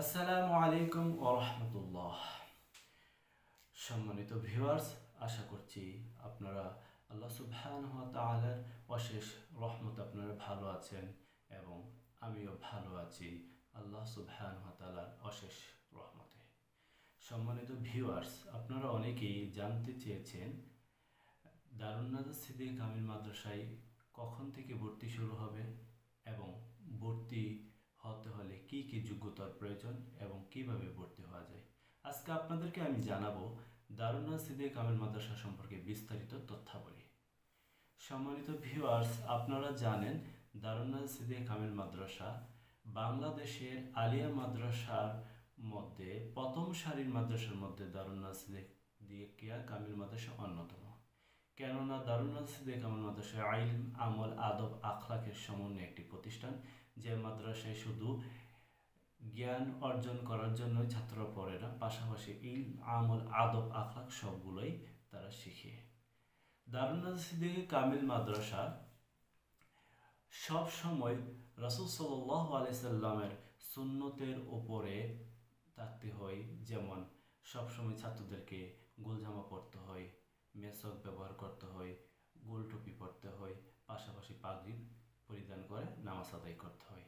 আসসালামু আলাইকুম ওয়া রাহমাতুল্লাহ। সম্মানিত ভিউয়ার্স, আশা করছি আপনারা আল্লাহ সুবহানাহু ওয়া তাআলার অশেষ রহমত আপনারা ভালো আছেন এবং আমিও ভালো আছি আল্লাহ সুবহানাহু ওয়া তাআলার অশেষ রহমতে। সম্মানিত ভিউয়ার্স, আপনারা অনেকেই জানতে চেয়েছেন দারুন নাজাত সিদ্দিক কামিল মাদ্রাসায় কখন থেকে ভর্তি শুরু হবে এবং ভর্তি হতে হলে কি কি যোগ্যতার প্রয়োজন এবং কিভাবে ভর্তি হওয়া যায়। আজকে আপনাদেরকে আমি জানাবো দারুন নাজাত সিদ্দিক কামিল মাদ্রাসা সম্পর্কে বিস্তারিত তথ্যাবলী। সম্মানিত ভিউয়ার্স, আপনারা জানেন দারুন নাজাত সিদ্দিক কামিল মাদ্রাসা বাংলাদেশের আলিয়া মাদ্রাসার মধ্যে প্রথম সারির মাদ্রাসার মধ্যে দারুন নাজাত সিদ্দিক কামিল মাদ্রাসা অন্যতম। কেননা দারুন নাজাত সিদ্দিক কামিল মাদ্রাসা ইলম, আমল, আদব, আখলাকের সমন্বয়ে একটি প্রতিষ্ঠান, যে মাদ্রাসায় শুধু জ্ঞান অর্জন করার জন্য ছাত্ররা পড়ে না, পাশাপাশি ইলম, আমল, আদব, আখলাক সবগুলোই তারা শিখে। দারুন নাজাত সিদ্দিক কামিল মাদ্রাসা সব সময় রাসূল সাল্লাল্লাহু আলাইহি সাল্লামের সুন্নতের উপরে থাকতে হয়। যেমন সবসময় ছাত্রদেরকে গোলজামা পরতে হয়, মেসক ব্যবহার করতে হয়, গোল টুপি পরতে হয়, পাশাপাশি পাগড়ি পরিধান করে নামাজ আদায় করতে হয়।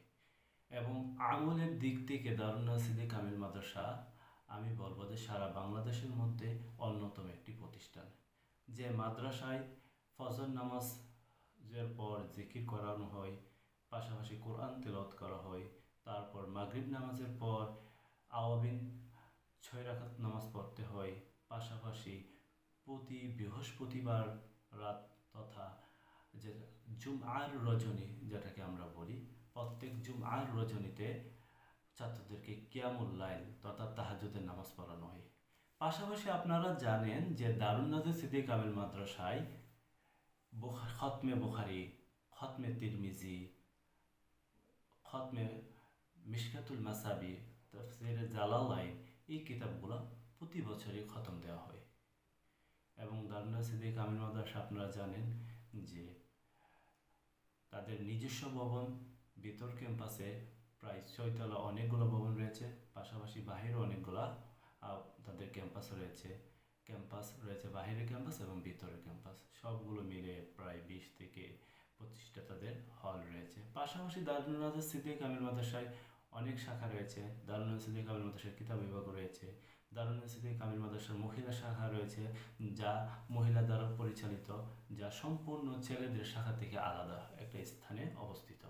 এবং আমলের দিক থেকে দারুন নাজাত সিদ্দিক কামিল মাদ্রাসা আমি বলবো যে সারা বাংলাদেশের মধ্যে অন্যতম একটি প্রতিষ্ঠান, যে মাদ্রাসায় ফজর নামাজের পর জিকির করানো হয়, পাশাপাশি কোরআন তেলাওয়াত করা হয়, তারপর মাগরিব নামাজের পর আওয়াবিন 6 রাকাত নামাজ পড়তে হয়, পাশাপাশি প্রতি বৃহস্পতিবার রাত তথা যে জুমআর রজনী যেটাকে আমরা বলি, প্রত্যেক জুমআর রজনীতে ছাত্রদেরকে কিয়ামুল লাইল তথা তাহাজ্জুদের নামাজ পড়ানো হয়। পাশাপাশি আপনারা জানেন যে দারুন নাজাত সিদ্দিক কামিল মাদ্রাসায় খতমে বুখারী, খতমে তিরমিজি, খতমে মিশকাতুল মাসাবি, তাফসীরে জালালাইন এই কিতাবগুলো প্রতি বছরই খতম দেওয়া হয়। এবং দারুন নাজাত সিদ্দিক কামিল মাদ্রাসা আপনারা জানেন যে তাদের নিজস্ব ভবন, ভিতর ক্যাম্পাসে প্রায় 6 তলা অনেকগুলো ভবন রয়েছে, পাশাপাশি বাহিরে অনেকগুলো তাদের ক্যাম্পাস রয়েছে। ক্যাম্পাস রয়েছে বাহিরের ক্যাম্পাস এবং ভিতরের ক্যাম্পাস, সবগুলো মিলে প্রায় 20 থেকে 25টা তাদের হল রয়েছে। পাশাপাশি দারুন নাজাত সিদ্দিক কামিল মাদ্রাসায় অনেক শাখা রয়েছে। দারুন নাজাত সিদ্দিক কামিল মাদ্রাসার কিতাব বিভাগ রয়েছে। দারুন নাজাত সিদ্দিক কামিল মাদ্রাসার মহিলা শাখা রয়েছে, যা মহিলা দ্বারা পরিচালিত, যা সম্পূর্ণ ছেলেদের শাখা থেকে আলাদা একটা স্থানে অবস্থিত।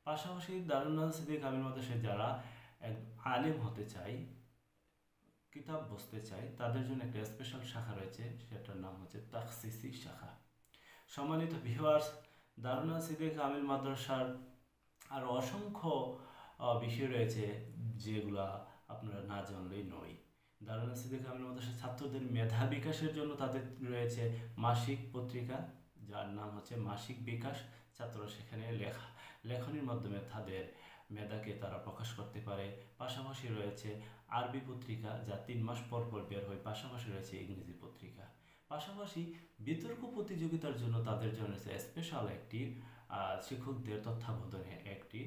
পাশাপাশি দারুন নাজাত সিদ্দিক কামিল মাদ্রাসায় যারা এক আলেম হতে চায়, কিতাব বুঝতে চায়, তাদের জন্য একটা স্পেশাল শাখা রয়েছে, সেটার নাম হচ্ছে তাখসিসি শাখা। সম্মানিত ভিউয়ার্স, দারুন নাজাত সিদ্দিক কামিল মাদ্রাসার আর অসংখ্য বিষয় রয়েছে যেগুলা আপনারা না জানলেই নয়। দারুন নাজাত সিদ্দিক কামিল মাদ্রাসার ছাত্রদের মেধা বিকাশের জন্য তাদের রয়েছে মাসিক পত্রিকা, যার নাম হচ্ছে মাসিক বিকাশ। ছাত্ররা সেখানে লেখনীর মাধ্যমে তাদের মেধাকে তারা প্রকাশ করতে পারে। পাশাপাশি রয়েছে আরবি পত্রিকা, যা 3 মাস পর পর বের হয়। পাশাপাশি রয়েছে ইংরেজি পত্রিকা। পাশাপাশি বিতর্ক প্রতিযোগিতার জন্য তাদের জন্য স্পেশাল একটি শিক্ষকদের তত্ত্বাবধানে একটি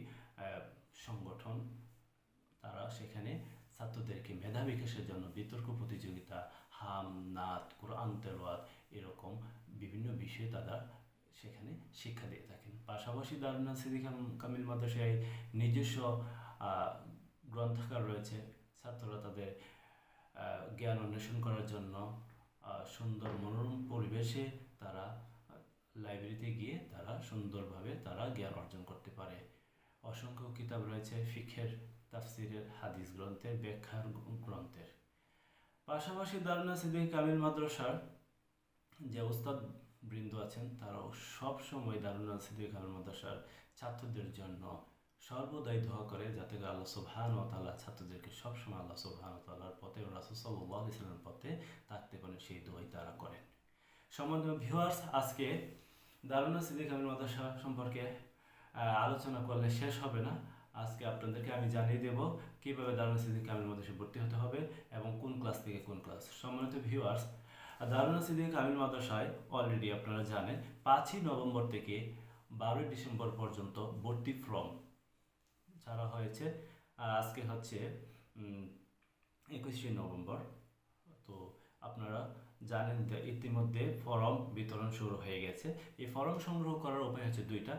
সংগঠন, তারা সেখানে ছাত্রদেরকে মেধা বিকাশের জন্য বিতর্ক প্রতিযোগিতা, হাম, নাত, কোরআন তেলাওয়াত এরকম বিভিন্ন বিষয়ে তারা সেখানে শিক্ষা দিয়ে থাকেন। পাশাপাশি দারুন নাজাত সিদ্দিক কামিল মাদ্রাসায় নিজস্ব গ্রন্থাগার রয়েছে। ছাত্ররা তাদের জ্ঞান অন্বেষণ করার জন্য সুন্দর মনোরম পরিবেশে তারা লাইব্রেরিতে গিয়ে তারা সুন্দরভাবে তারা জ্ঞান অর্জন করতে পারে। অসংখ্য কিতাব রয়েছে ফিকহের, তাফসিরের, হাদিস গ্রন্থের, ব্যাখ্যার গ্রন্থের। পাশাপাশি দারুন নাজাত সিদ্দিক কামিল মাদ্রাসার যে উস্তাদ বৃন্দ আছেন, তারাও সব সময় দারুন নাজাত সিদ্দিক কামিল মাদ্রাসার ছাত্রদের জন্য সর্বদাই দোয়া করে, যাতে আল্লাহ সুবহানাহু ওয়া তাআলা ছাত্রদেরকে সবসময় আল্লাহ সুবহানাহু ওয়া তাআলার পথে এবং রাসূল সাল্লাল্লাহু আলাইহি ওয়াসাল্লামের পথে থাকতে পারেন, সেই দোয়াই তারা করেন। সম্মানিত ভিউয়ার্স, আজকে দারুন নাজাত সিদ্দিক কামিল মাদ্রাসা সম্পর্কে আলোচনা করলে শেষ হবে না। আজকে আপনাদেরকে আমি জানিয়ে দেব কীভাবে দারুন নাজাত সিদ্দিক কামিল মাদ্রাসায় ভর্তি হতে হবে এবং কোন ক্লাস থেকে কোন ক্লাস। সম্মানিত ভিউয়ার্স, দারুন নাজাত সিদ্দিক কামিল মাদ্রাসায় অলরেডি আপনারা জানেন 5ই নভেম্বর থেকে 12ই ডিসেম্বর পর্যন্ত ভর্তি ফর্ম ছাড়া হয়েছে। আজকে হচ্ছে 21 নভেম্বর। তো আপনারা জানেন যে ইতিমধ্যে ফর্ম বিতরণ শুরু হয়ে গেছে। এই ফর্ম সংগ্রহ করার উপায় হচ্ছে দুইটা।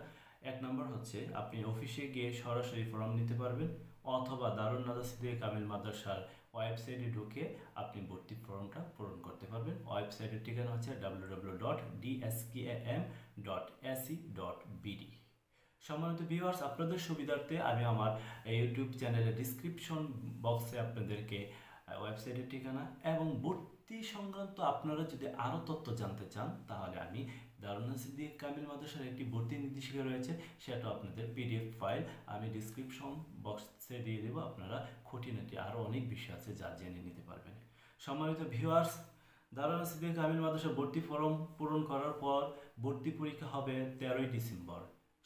এক নম্বর হচ্ছে আপনি অফিসে গিয়ে সরাসরি ফর্ম নিতে পারবেন, অথবা দারুন নাদা সিদ্দিক কামিল মাদ্রাসার ওয়েবসাইটে ঢুকে আপনি ভর্তি ফর্মটা পূরণ করতে পারবেন। ওয়েবসাইটের ঠিকানা হচ্ছে www.dskam.ac.bd। সম্মানিত ভিউয়ার্স, আপনাদের সুবিধার্থে আমি আমার ইউটিউব চ্যানেলের ডিসক্রিপশন বক্সে আপনাদেরকে ওয়েবসাইটের ঠিকানা এবং ভর্তি সংক্রান্ত আপনারা যদি আরও তথ্য জানতে চান, তাহলে আমি দারুন সিদ্দিক কামিল মাদ্রাসার একটি ভর্তি নির্দেশিকা রয়েছে, সেটা আপনাদের পিডিএফ ফাইল আমি ডিসক্রিপশন বক্সে দিয়ে দেবো। আপনারা খুঁটিনাটি আরও অনেক বিষয় আছে যা জেনে নিতে পারবেন। সম্মানিত ভিউয়ার্স, দারুন সিদ্দিক কামিল মাদ্রাসার ভর্তি ফর্ম পূরণ করার পর ভর্তি পরীক্ষা হবে 13ই ডিসেম্বর,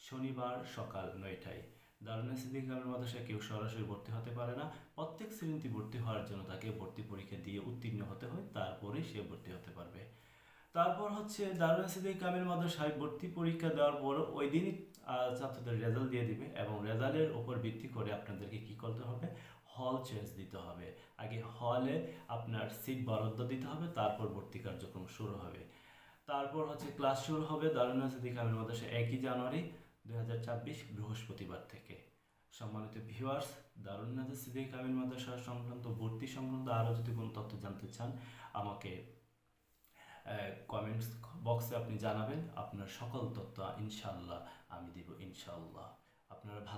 শনিবার সকাল 9টায়। দারুন সিদ্দিক কামিল মাদ্রাসায় কেউ সরাসরি ভর্তি হতে পারে না। প্রত্যেক শ্রেণীতে ভর্তি হওয়ার জন্য তাকে ভর্তি পরীক্ষা দিয়ে উত্তীর্ণ হতে হয়, তারপরেই সে ভর্তি হতে পারবে। তারপর হচ্ছে দারুন সিদ্দিক কামিল মাদ্রাসায় ভর্তি পরীক্ষা দেওয়ার পর ওই দিনই ছাত্রদের রেজাল্ট দিয়ে দিবে, এবং রেজাল্টের উপর ভিত্তি করে আপনাদেরকে কি করতে হবে, হল চয়েস দিতে হবে। আগে হলে আপনার সিট বরাদ্দ দিতে হবে, তারপর ভর্তি কার্যক্রম শুরু হবে। তারপর হচ্ছে ক্লাস শুরু হবে দারুন সিদ্দিক কামিল মাদ্রাসা 1 জানুয়ারি 2024 বৃহস্পতিবার থেকে। সম্মানিত ভিউয়ার্স, দারুন সিদ্দিক কামিল মাদ্রাসা সংক্রান্ত ভর্তি সংক্রান্ত আরও যদি কোনো তথ্য জানতে চান, আমাকে কমেন্টস বক্সে আপনি জানাবেন। আপনার সকল তথ্য ইনশাআল্লাহ আমি দিব, ইনশাআল্লাহ। আপনারা ভালো